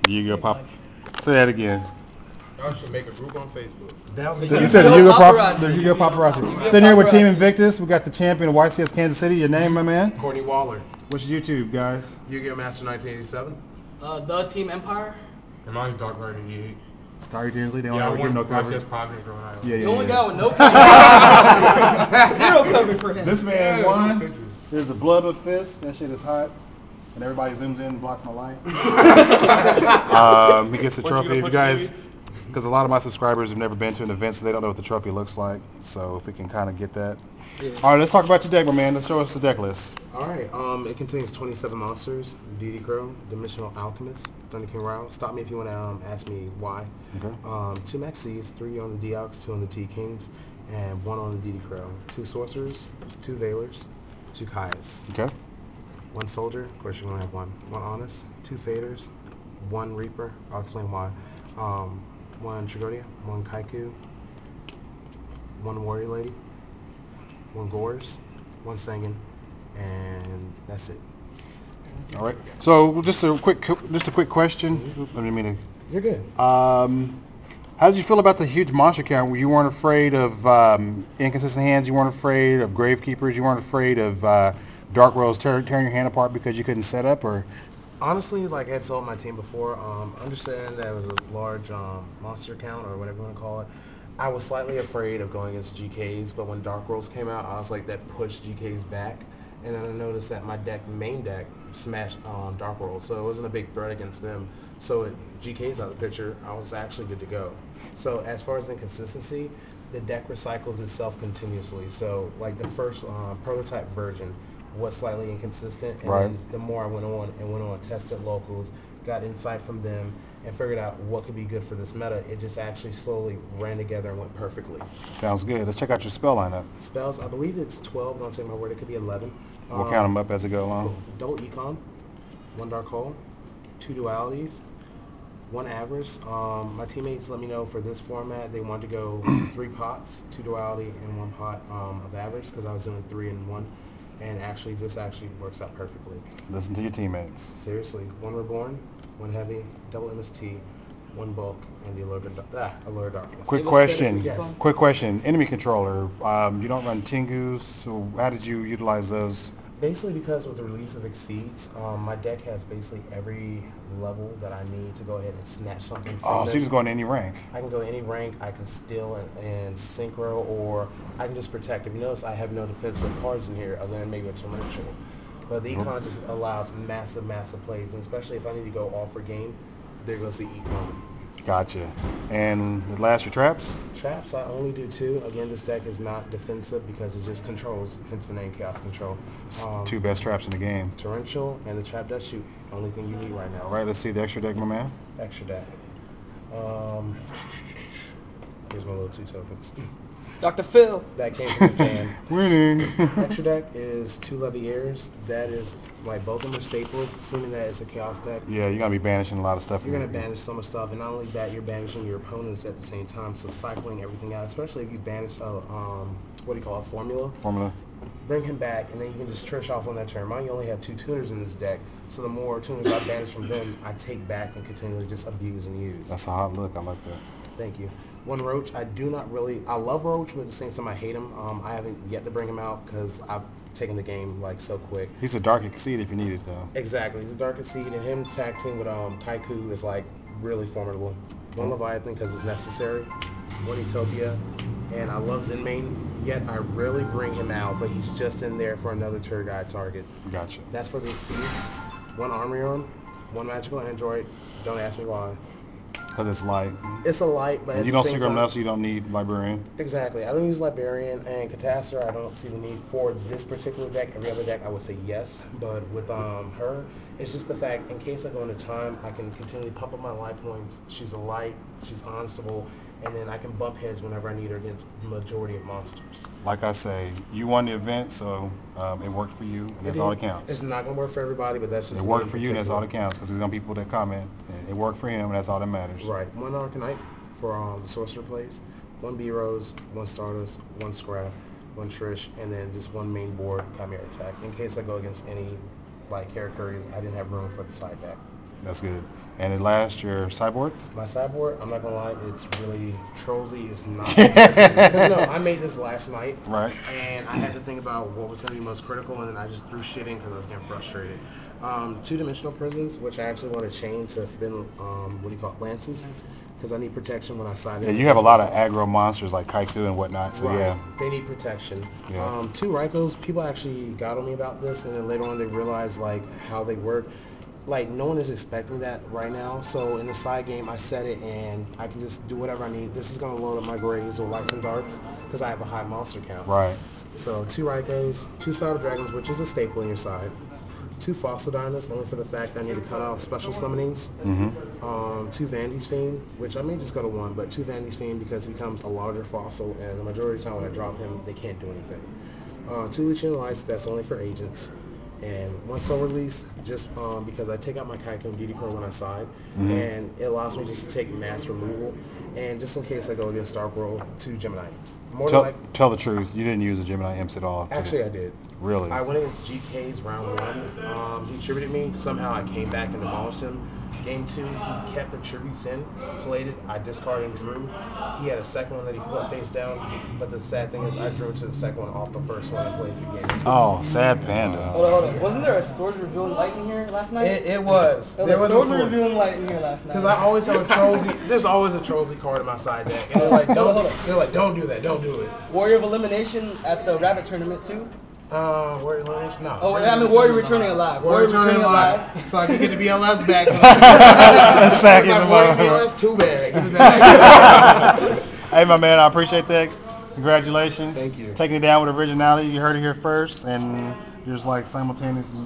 Yu-Gi-Oh Pop. Say that again. Y'all should make a group on Facebook. You said the Yu-Gi-Oh Paparazzi. Sitting here with Team Invictus. We got the champion of YCS Kansas City. Your name, my man? Courtney Waller. What's your YouTube, guys? Yu-Gi-Oh Master 1987. The Team Empire. And mine's Dark Rider 88. Tari Tinsley. They don't Yeah, I ever give no won coverage. YCS Providence Rhode Island. Yeah, The only guy with no coverage. Zero coverage for him. This man won. There's a blood with fist. That shit is hot. And everybody zooms in and blocks my light. He gets the trophy. If you guys, because a lot of my subscribers have never been to an event, so they don't know what the trophy looks like. So if we can kind of get that. Yeah. All right, let's talk about your deck, my man. Let's show us the deck list. All right, it contains 27 monsters: DD Crow, Dimensional Alchemist, Thunder King Rao. Stop me if you want to ask me why. Okay. 2 Maxis, 3 on the Deox, 2 on the T Kings, and 1 on the DD Crow. 2 Sorcerers, 2 Veilers, 2 Kaias. Okay. 1 Soldier, of course you're going to have 1. 1 Honest, 2 Faders, 1 Reaper, I'll explain why. 1 Trigonia, 1 Kaiku, 1 Warrior Lady, 1 Gores, 1 Sangan, and that's it. All right. So just a quick question. I didn't mean to. You're good. How did you feel about the huge monster count? You weren't afraid of inconsistent hands. You weren't afraid of Gravekeepers. You weren't afraid of Dark Rolls tearing your hand apart because you couldn't set up, or? Honestly, like I told my team before, understanding that it was a large monster count or whatever you want to call it, I was slightly afraid of going against GKs, but when Dark Rolls came out, I was like, that pushed GKs back, and then I noticed that my main deck smashed Dark Rolls, so it wasn't a big threat against them. So with GKs out of the picture, I was actually good to go. So as far as inconsistency, the deck recycles itself continuously. So like the first prototype version was slightly inconsistent, and then the more I went on, tested locals, got insight from them, and figured out what could be good for this meta, it just actually slowly ran together and went perfectly. Sounds good. Let's check out your spell lineup. Spells, I believe it's 12, don't take my word, it could be 11. We'll count them up as we go along. Double Econ, 1 Dark Hole, 2 Dualities, 1 Avarice. My teammates let me know for this format they wanted to go 3 pots, 2 Duality, and 1 pot of Avarice, because I was doing 3 in 1. And actually, this actually works out perfectly. Listen to your teammates. Seriously, 1 Reborn, 1 Heavy, double MST, 1 Bulk, and the Allure Darkness. Quick question. Yes. Quick question. Enemy controller. You don't run Tengus, so how did you utilize those? Basically, because with the release of Exceeds, my deck has basically every level that I need to go ahead and snatch something from so you just go in any rank. I can go any rank. I can steal and synchro, or I can just protect. If you notice, I have no defensive cards in here other than maybe a torrential. But the Econ just allows massive plays, and especially if I need to go all for game, there goes the Econ. Gotcha. And the last, your traps? Traps, I only do 2. Again, this deck is not defensive because it just controls, hence the name Chaos Control. 2 best traps in the game. Torrential and the Trap Does Shoot. Only thing you need right now. All right, let's see the extra deck, my man. Extra deck. Here's my little 2 tokens. Dr. Phil. That came from the fan. Winning. Extra deck is 2 Leviers. That is, like, both of them are staples, assuming that it's a Chaos deck. Yeah, you're going to be banishing a lot of stuff. You're going to banish so much stuff, and not only that, you're banishing your opponents at the same time, so cycling everything out, especially if you banish a, what do you call it, formula? Formula. Bring him back, and then you can just trish off on that turn. Mine, you only have 2 tuners in this deck, so the more tuners I banish from them, I take back and continually just abuse and use. That's a hot look. I like that. Thank you. 1 Roach. I do not really. I love Roach, but at the same time, I hate him. I haven't yet to bring him out because I've taken the game like so quick. He's a Dark Exceed if you need it, though. Exactly. He's a Dark Exceed, and him tag team with Kaiku is like really formidable. 1 Leviathan because it's necessary. 1 Utopia, and I love Zenmain. Yet I rarely bring him out, but he's just in there for another tour guide target. Gotcha. That's for the Exceeds. 1 Armorion, 1 Magical Android. Don't ask me why. Because it's light. It's a light, but you don't synchro enough, so you don't need Librarian. Exactly. I don't use Librarian, and Catastor, I don't see the need for this particular deck. Every other deck, I would say yes, but with her, it's just the fact, in case I go into time, I can continually pump up my life points. She's a light, she's honestable, and then I can bump heads whenever I need her against the majority of monsters. Like I say, you won the event, so it worked for you, and that's all that counts. It's not going to work for everybody, but that's just it worked for you, and that's all that counts, because there's going to be people that comment, and it worked for him, and that's all that matters. Right. 1 Arcanite for the Sorcerer plays, 1 B-Rose, 1 Stardust, 1 Scrap, 1 Trish, and then just 1 main board Chimera attack. In case I go against any like characters, I didn't have room for the side deck. That's good. And at last, your sideboard? My sideboard, I'm not gonna lie, it's really Trolsy. It's not. Because no, I made this last night, Right. and I had to think about what was gonna be most critical, and then I just threw shit in because I was getting frustrated. Two-dimensional prisons, which I actually want to change to forbidden, lances, because I need protection when I side in. Yeah, you have a lot of aggro monsters like Kaiku and whatnot, so Right. yeah. They need protection. Yeah. Two Rykos, people actually got on me about this, and then later on they realized like how they work. Like, no one is expecting that right now, so in the side game I set it and I can just do whatever I need. This is going to load up my grays or lights and darks because I have a high monster count. Right. So two Rykos, two Cyber Dragons, which is a staple in your side. Two Fossil Dynas, only for the fact that I need to cut off special summonings. Two Vandy's Fiend, which I may just go to one, but two Vandy's Fiend because he becomes a larger fossil, and the majority of the time when I drop him, they can't do anything. Two Legion Lights, that's only for agents. And one Soul Release, just because I take out my Kaiku and DD Pro when I side, and it allows me just to take mass removal, and just in case I go against Dark World, two Gemini Imps. More than like, Tell the truth, you didn't use the Gemini Imps at all. actually I did. Really? I went against GK's round one. He tributed me. Somehow I came back and demolished him. Game two, he kept the tributes in, played it. I discarded and drew. He had a second one that he flipped face down. But the sad thing is, I drew to the second one off the first one and played it again. Oh, sad panda. Hold on. Wasn't there a Swords Revealing Light in here last night? It was. There There was was a a Swords sword. Revealing Light in here last night. Because I always have a Trolsy. There's always a Trolsy card in my side deck, and they're like, Hold on. they're like, don't do that, don't do it. Warrior of Elimination at the Rabbit Tournament too. Warrior Elimination? No. Oh, I mean Warrior Returning Alive. Warrior Returning Alive. So I can get the BLS back. That's sack is Like a Warrior motherfucker. BLS, too bad. Give it back. Hey, my man, I appreciate that. Congratulations. Thank you. Taking it down with originality. You heard it here first, and you're just like simultaneously.